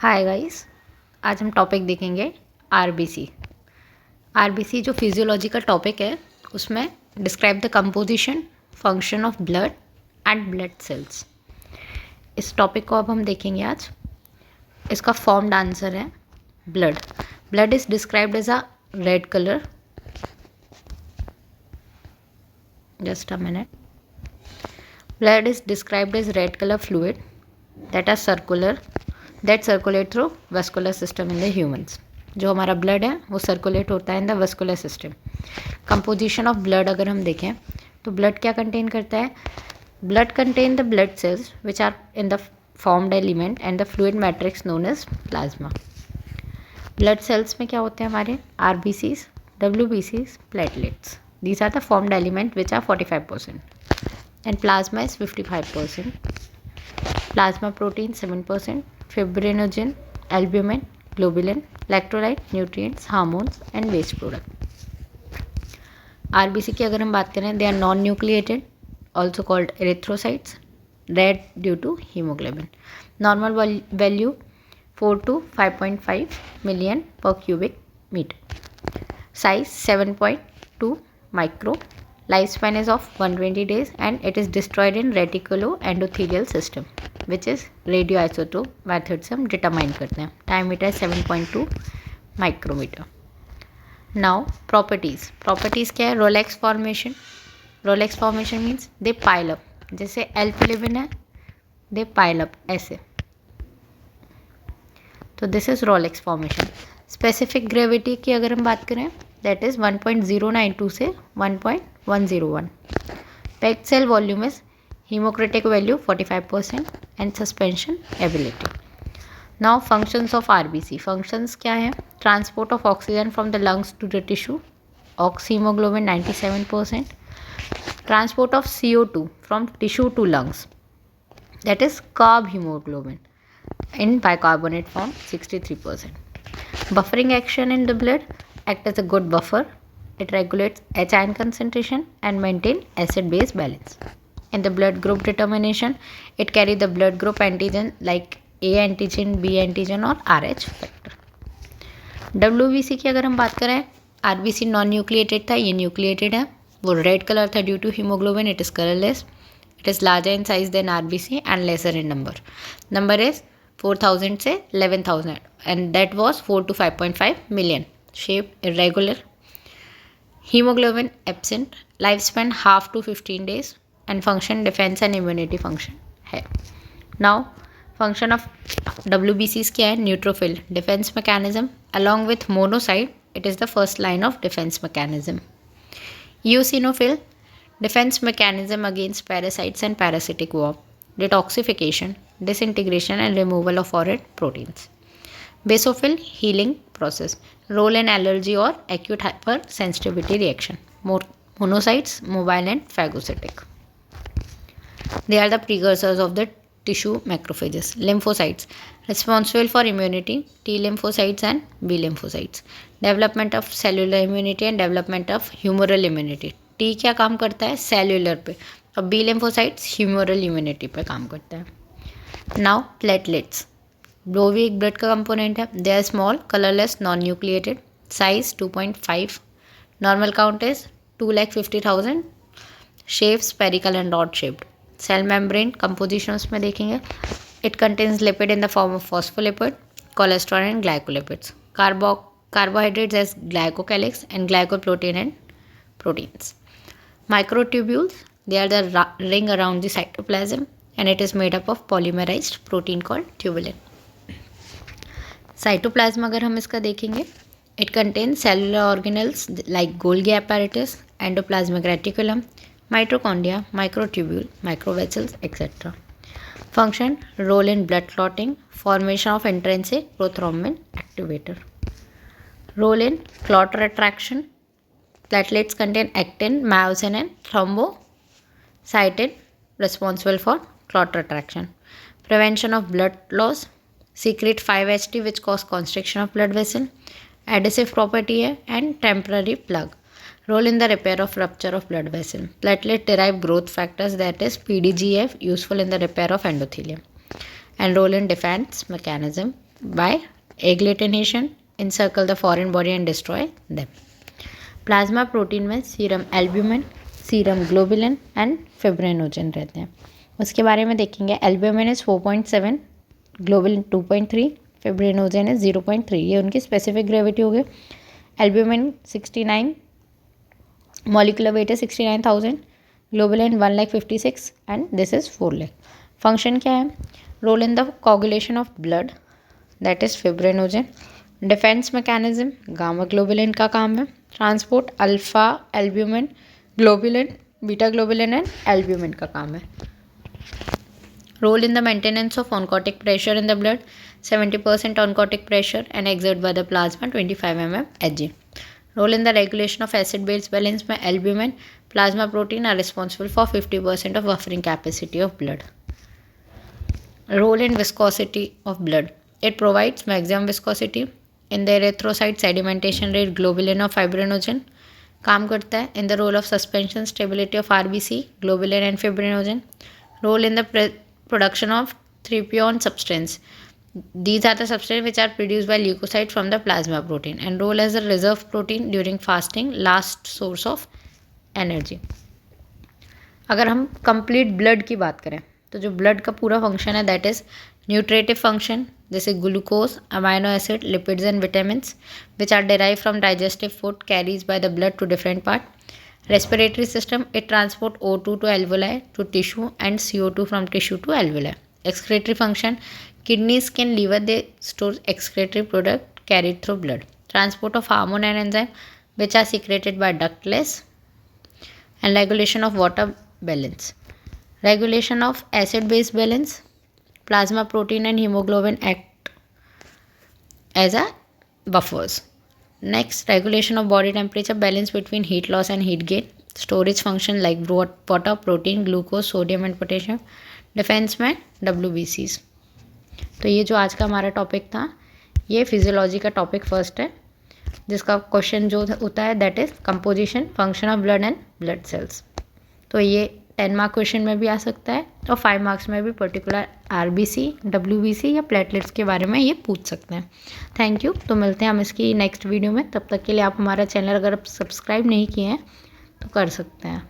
Hi guys. आज हम topic देखेंगे आरबीसी। आरबीसी जो फिजियोलॉजिकल टॉपिक है उसमें describe the composition function of blood and blood cells. इस टॉपिक को अब हम देखेंगे आज। इसका फॉर्म्ड आंसर है blood. Blood is described as a red colour, just a minute. Blood is described as red color fluid that are circular that circulate through vascular system in the humans. जो हमारा blood है वो circulate होता है in the vascular system. Composition of blood अगर हम देखें तो ब्लड क्या कंटेन करता है? Blood contain the blood cells which are in the formed element and the fluid matrix known as plasma. Blood cells में क्या होते हैं हमारे? आरबीसीज, डब्ल्यूबीसीज, platelets. These are the formed element which are 45% and plasma is 55%. Plasma protein 7%, fibrinogen, albumin, globulin, electrolyte, nutrients, hormones and waste product. RBC की अगर हम बात करें, they are non-nucleated, also called erythrocytes, red due to hemoglobin. Normal value 4 to 5.5 million per cubic meter. Size 7.2 micro. Lifespan is of 120 days and it is destroyed in reticuloendothelial system which is radioisotope method से हम determine करते हैं. Diameter 7.2 micrometer. Now properties क्या है? Rolex formation. Rolex formation means they pile up. जैसे L11 है, they pile up ऐसे. तो this is Rolex formation. Specific gravity की अगर हम बात करें दैट इज 1.092 से 1.101. Packed cell volume is haematocrit value 45% and suspension ability. Now functions of RBC. Functions क्या है? Transport of oxygen from the lungs to the tissue, oxyhaemoglobin 97%. Transport of CO2 from tissue to lungs, that is carb haemoglobin in bicarbonate form 63%. Buffering action in the blood act as a good buffer. It regulates H ion concentration and maintain acid base balance. In the blood group determination, it carry the blood group antigen like A antigen, B antigen और RH factor. WBC की अगर हम बात करें, RBC non nucleated था, ये nucleated है. वो रेड कलर था due to haemoglobin. It is colourless. It is larger in size than RBC and lesser in number. Number is 4000 से 11,000 and that was 4 to 5.5 million. Shape irregular. Hemoglobin absent. Lifespan half to 15 days and function defense and immunity function है. Now function of WBCs क्या है? Neutrophil, defense mechanism. Along with monocyte, it is the first line of defense mechanism. Eosinophil, defense mechanism against parasites and parasitic war. Detoxification, disintegration and removal of foreign proteins. Basophil, healing process. Role in allergy or acute hypersensitivity reaction. Monocytes, mobile and phagocytic. They are the precursors of the tissue macrophages. Lymphocytes, responsible for immunity. T lymphocytes and B lymphocytes. Development of cellular immunity and development of humoral immunity. T क्या काम करता है? Cellular पे. और B lymphocytes humoral immunity पे काम करता है. नाउ प्लेटलेट्स, वो भी एक ब्लड का कंपोनेंट है. They are small, colourless, non nucleated. Size 2.5. Normal count is 2,50,000. Shape spherical and rod shaped. Cell membrane composition उसमें देखेंगे. It contains lipid in the form of phospholipid, cholesterol and glycolipids. carbohydrates as glycocalyx and glycoprotein and proteins. Microtubules, they are the ring around the cytoplasm and it is made up of polymerized protein called tubulin. Cytoplasm अगर हम इसका देखेंगे, it contains cellular organelles like Golgi apparatus, endoplasmic reticulum, mitochondria, microtubule, microvessels, etc. Function, role in blood clotting, formation of intrinsic prothrombin activator. Role in clot retraction. Platelets contain actin, myosin and thrombocytin responsible for clot retraction. Prevention of blood loss. Secrete 5-HT which cause constriction of blood vessel. Adhesive property है and temporary plug. Role in the repair of rupture of blood vessel. Platelet derived growth factors, that is PDGF, useful in the repair of endothelium. And role in defense mechanism. by agglutination, encircle the foreign body and destroy them. Plasma protein में serum albumin, serum globulin and fibrinogen रहते हैं. उसके बारे में देखेंगे. Albumin is 4.7, globulin 2.3, fibrinogen is 0.3. ये उनकी specific gravity हो गई. एल्ब्यूमिन 69, मॉलिकुलर वेट है 69,000, globulin 1,56,000 and this is 4,00,000. Function क्या है? Role in the coagulation of blood, that is fibrinogen. Defence mechanism gamma globulin का काम है. Transport alpha albumin, globulin, beta globulin and albumin का काम है. Role in the maintenance of oncotic pressure in the blood, 70% oncotic pressure and exert by the plasma 25 mm Hg. Role in the regulation of acid base balance में albumin, plasma protein are responsible for 50% of buffering capacity of blood. Role in viscosity of blood, it provides maximum viscosity. In the erythrocyte sedimentation rate globulin और fibrinogen काम करता है. In the role of suspension stability of RBC, globulin and fibrinogen. Role in the production of trephone substance, these are the substances which are produced by leukocytes from the plasma protein and role as a reserve protein during fasting, last source of energy. अगर हम complete blood की बात करें तो जो blood का पूरा function है दैट इज न्यूट्रेटिव फंक्शन, जैसे glucose, amino acid, lipids and vitamins which are derive from digestive food carries by the blood to different part. Respiratory system, it transport O2 to alveoli to tissue and CO2 from tissue to alveoli. Excretory function, kidneys, skin, liver, they store excretory product carried through blood. Transport of hormone and enzyme which are secreted by ductless. And regulation of water balance. Regulation of acid base balance, plasma protein and hemoglobin act as a buffers. Next, regulation of body temperature, balance between heat loss and heat gain. Storage function like water, protein, glucose, sodium and potassium. Defence में WBCs. तो ये जो आज का हमारा topic था ये physiology का टॉपिक फर्स्ट है, जिसका क्वेश्चन जो होता है that is composition, function of blood and blood sales. तो ये 10 मार्क क्वेश्चन में भी आ सकता है और 5 मार्क्स में भी पर्टिकुलर RBC, WBC या प्लेटलेट्स के बारे में ये पूछ सकते हैं. Thank you. तो मिलते हैं हम इसकी नेक्स्ट वीडियो में. तब तक के लिए आप हमारा चैनल अगर आप सब्सक्राइब नहीं किए हैं तो कर सकते हैं.